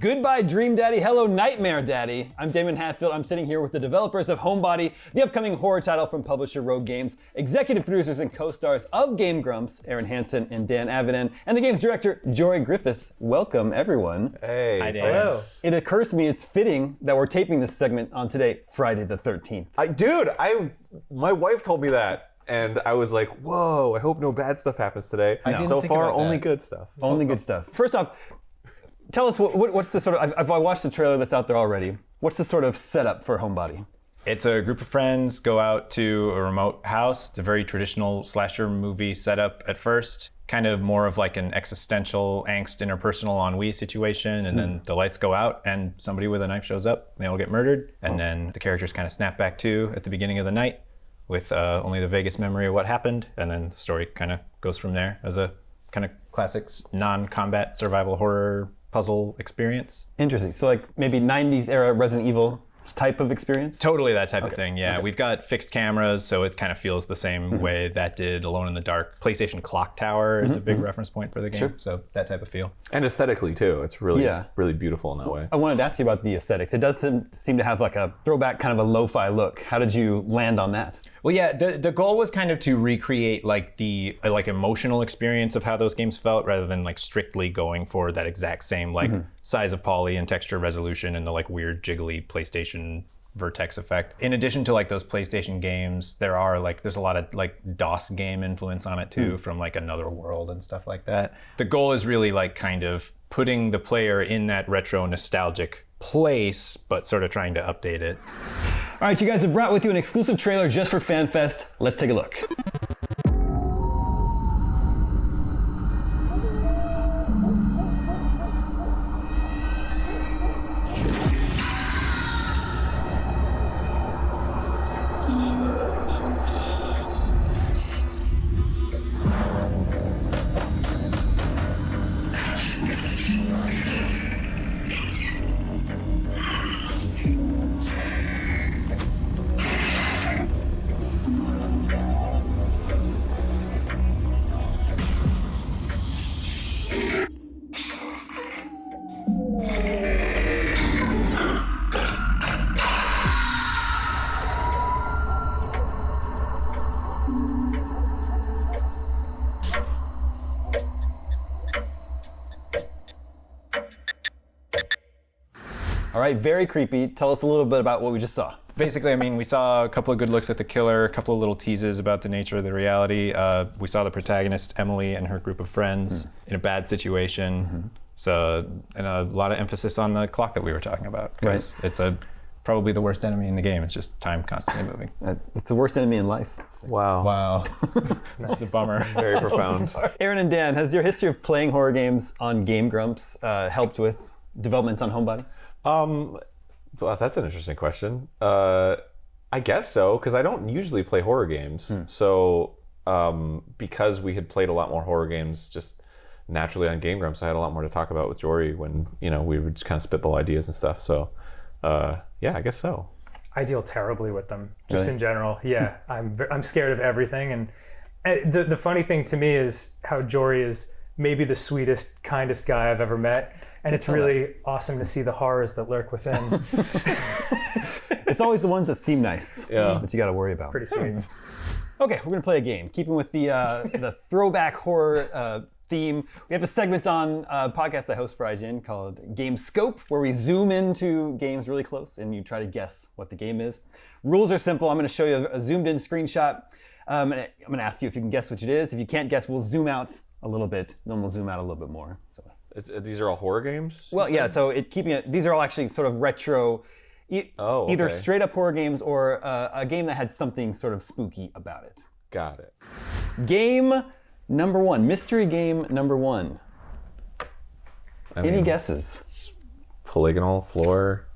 Goodbye, Dream Daddy. Hello, Nightmare Daddy. I'm Damon Hatfield. I'm sitting here with the developers of Homebody, the upcoming horror title from publisher Rogue Games, executive producers and co-stars of Game Grumps, Aaron Hansen and Dan Avidan, and the game's director, Jory Griffiths. Welcome, everyone. Hey. Hi, Dan. Hello. It occurs to me it's fitting that we're taping this segment on today, Friday the 13th. My wife told me that. And I was like, whoa, I hope no bad stuff happens today. So far, only good stuff. Only good stuff. First off, tell us what's the sort of, I've watched the trailer that's out there already. What's the sort of setup for Homebody? It's a group of friends go out to a remote house. It's a very traditional slasher movie setup at first. Kind of more of like an existential angst interpersonal ennui situation. And then the lights go out and somebody with a knife shows up. They all get murdered. And then the characters kind of snap back to at the beginning of the night with only the vaguest memory of what happened. And then the story kind of goes from there as a kind of classic non-combat survival horror puzzle experience. Interesting. So like maybe 90s era Resident Evil type of experience? Totally that type of thing, yeah. Okay. We've got fixed cameras, so it kind of feels the same way that did Alone in the Dark. PlayStation Clock Tower is a big reference point for the game, so that type of feel. And aesthetically too, it's really beautiful in that way. I wanted to ask you about the aesthetics. It does seem to have like a throwback kind of a lo-fi look. How did you land on that? Well, yeah, the goal was kind of to recreate like the emotional experience of how those games felt, rather than like strictly going for that exact same like size of poly and texture resolution and the like weird jiggly PlayStation vertex effect. In addition to like those PlayStation games, there's a lot of like DOS game influence on it too, from like Another World and stuff like that. The goal is really like kind of putting the player in that retro nostalgic place, but sort of trying to update it. All right, you guys have brought with you an exclusive trailer just for FanFest. Let's take a look. All right, very creepy. Tell us a little bit about what we just saw. Basically, I mean, we saw a couple of good looks at the killer, a couple of little teases about the nature of the reality. We saw the protagonist, Emily, and her group of friends in a bad situation. So, and a lot of emphasis on the clock that we were talking about. Right. It's probably the worst enemy in the game. It's just time constantly moving. It's the worst enemy in life. Wow. This is a bummer. Very profound. Aaron and Dan, has your history of playing horror games on Game Grumps helped with development on Homebody? Well, that's an interesting question. I guess so, because I don't usually play horror games. So because we had played a lot more horror games just naturally on Game Grumps, I had a lot more to talk about with Jory when we would just kind of spitball ideas and stuff. So yeah, I guess so. I deal terribly with them, just in general. Yeah, I'm scared of everything. And the funny thing to me is how Jory is maybe the sweetest, kindest guy I've ever met. And it's really awesome to see the horrors that lurk within. It's always the ones that seem nice that you got to worry about. Pretty sweet. Okay, we're going to play a game. Keeping with the throwback horror theme, we have a segment on a podcast I host for IGN called Game Scope, where we zoom into games really close and you try to guess what the game is. Rules are simple. I'm going to show you a zoomed in screenshot. I'm going to ask you if you can guess what it is. If you can't guess, we'll zoom out a little bit, then we'll zoom out a little bit more. So. These are all horror games? Well, yeah, so these are all actually sort of retro, either straight up horror games or a game that had something sort of spooky about it. Got it. Game number one, mystery game number one. Any guesses? Polygonal floor.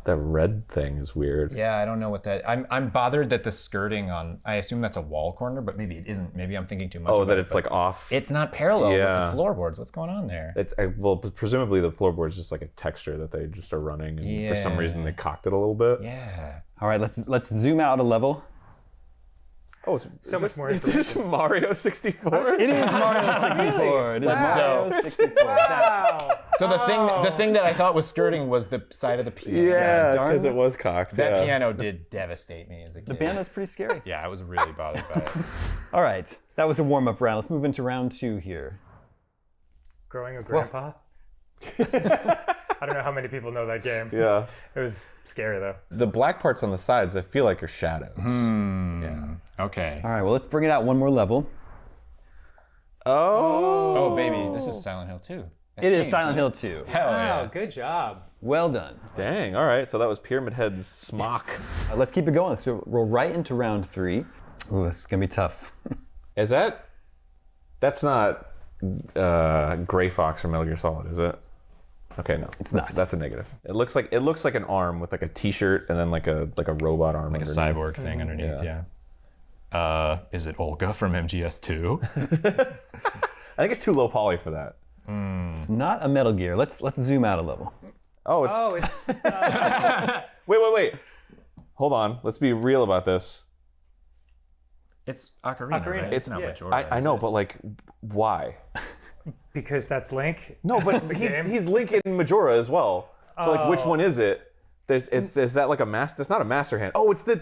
That red thing is weird. Yeah, I don't know what that. I'm bothered that the skirting on. I assume that's a wall corner, but maybe it isn't. Maybe I'm thinking too much. Oh, that it's like off. It's not parallel with the floorboards. What's going on there? Well, presumably the floorboard is just like a texture that they just are running, and for some reason they cocked it a little bit. Yeah. All right, let's zoom out a level. Oh, So much more Is this Mario 64? It is Mario 64. It is Mario 64. Wow. So the thing that I thought was skirting was the side of the piano. Yeah, darn because it. it was cocked. That yeah. piano did devastate me as a kid. The piano's pretty scary. Yeah, I was really bothered by it. All right, that was a warm-up round. Let's move into round 2 here. Growing a grandpa. I don't know how many people know that game. Yeah. It was scary though. The black parts on the sides, I feel like are shadows. Yeah. Okay. All right, well, let's bring it out one more level. Oh, baby, this is Silent Hill 2. It is Silent Hill 2. Hell Wow, yeah. good job. Well done. Dang. All right. So that was Pyramid Head's smock. Let's keep it going. Let's roll right into round 3. Ooh, this is gonna be tough. Is that? That's not Gray Fox from Metal Gear Solid, is it? Okay, no. It's not. That's a negative. It looks like an arm with like a T-shirt and then like a robot arm. Like a cyborg thing underneath, yeah. Is it Olga from MGS2? I think it's too low poly for that. It's not a Metal Gear. Let's zoom out a level. Oh, it's. Oh, it's Wait. Hold on. Let's be real about this. It's Ocarina, right? It's- It's not yeah. Majora. I know, but like, why? because that's Link. No, but he's Link in Majora as well. So like, which one is it? Is that like a master? It's not a master hand. Oh, it's the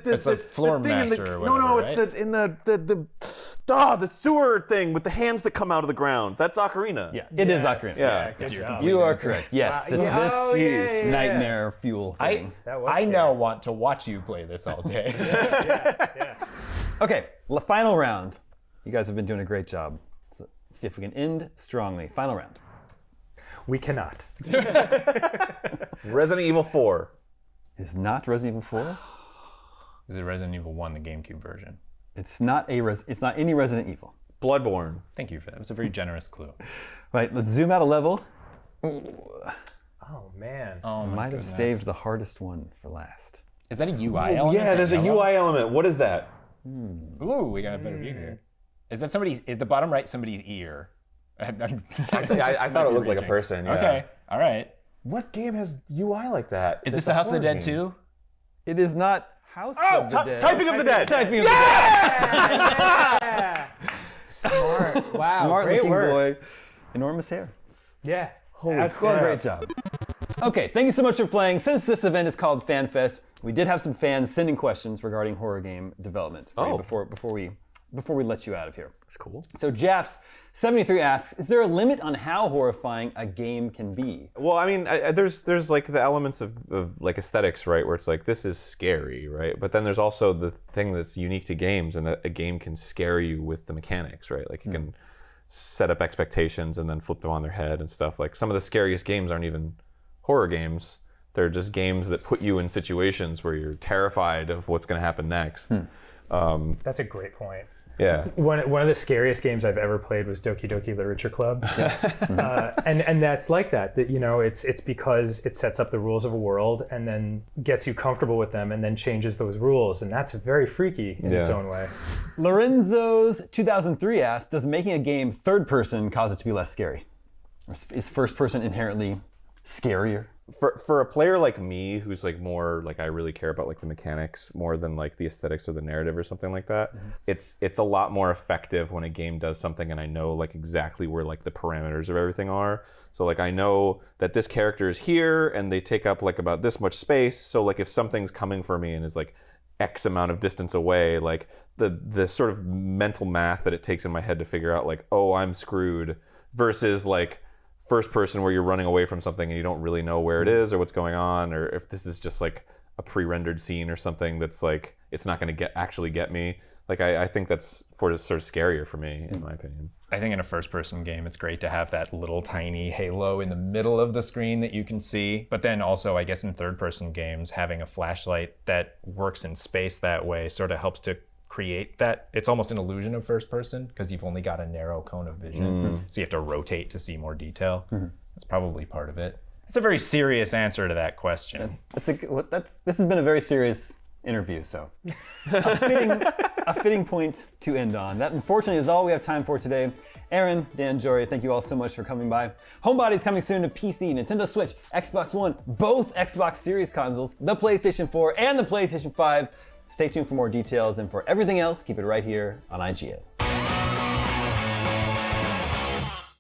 floor the thing in master or no, whatever, it's the sewer thing with the hands that come out of the ground. That's Ocarina. Yeah, it is Ocarina. Yeah. Good job. You are correct. Yes, Wow, it's yeah. this Oh, yeah. nightmare fuel thing. That was I scary. now want to watch you play this all day. Yeah. Okay, final round. You guys have been doing a great job. Let's see if we can end strongly. Final round. We cannot. Resident Evil 4. It's not Resident Evil 4. Is it Resident Evil 1, the GameCube version? It's not any Resident Evil. Bloodborne. Thank you for that. It was a very generous clue. Right, let's zoom out a level. Oh man. Oh my Might have goodness. saved the hardest one for last. Is that a UI element? Yeah, there's a Yellow? UI element. What is that? Ooh, we got a better view here. Is that is the bottom right somebody's ear? I thought it looked like a person. Yeah. Okay, all right. What game has UI like that? Is this It's the a House of the horror Dead game. too? It is not House Oh, of the Dead. Typing of the Dead. Typing of the Dead. Smart. Wow. Smart Great looking work. boy. Enormous hair. Yeah. Well, Outstanding. great job. Okay, thank you so much for playing. Since this event is called FanFest, we did have some fans sending questions regarding horror game development for you before we let you out of here. That's cool. So Jaffs73 asks, is there a limit on how horrifying a game can be? Well, I mean, there's like the elements of like aesthetics, right? Where it's like, this is scary, right? But then there's also the thing that's unique to games, and that a game can scare you with the mechanics, right? Like you can set up expectations and then flip them on their head and stuff. Like some of the scariest games aren't even horror games. They're just games that put you in situations where you're terrified of what's going to happen next. That's a great point. Yeah. One of the scariest games I've ever played was Doki Doki Literature Club, and that's like that. That it's because it sets up the rules of a world and then gets you comfortable with them and then changes those rules, and that's very freaky in its own way. Lorenzo's 2003 asks, does making a game third person cause it to be less scary? Or is first person inherently scarier? For a player like me, who's like more like, I really care about like the mechanics more than like the aesthetics or the narrative or something like that. It's a lot more effective when a game does something and I know like exactly where like the parameters of everything are. So like I know that this character is here and they take up like about this much space. So like if something's coming for me and is like X amount of distance away, like the sort of mental math that it takes in my head to figure out like, oh, I'm screwed, versus like first person where you're running away from something and you don't really know where it is or what's going on, or if this is just like a pre-rendered scene or something that's like, it's not going to actually get me. Like I think that's sort of scarier for me, in my opinion. I think in a first-person game, it's great to have that little tiny halo in the middle of the screen that you can see. But then also, I guess in third-person games, having a flashlight that works in space that way sort of helps to create that. It's almost an illusion of first person because you've only got a narrow cone of vision. So you have to rotate to see more detail. That's probably part of it. It's a very serious answer to that question. This has been a very serious interview, so a fitting point to end on. That unfortunately is all we have time for today. Aaron, Dan, Jory, thank you all so much for coming by. Homebody is coming soon to PC, Nintendo Switch, Xbox One, both Xbox Series consoles, the PlayStation 4 and the PlayStation 5. Stay tuned for more details, and for everything else, keep it right here on IGN.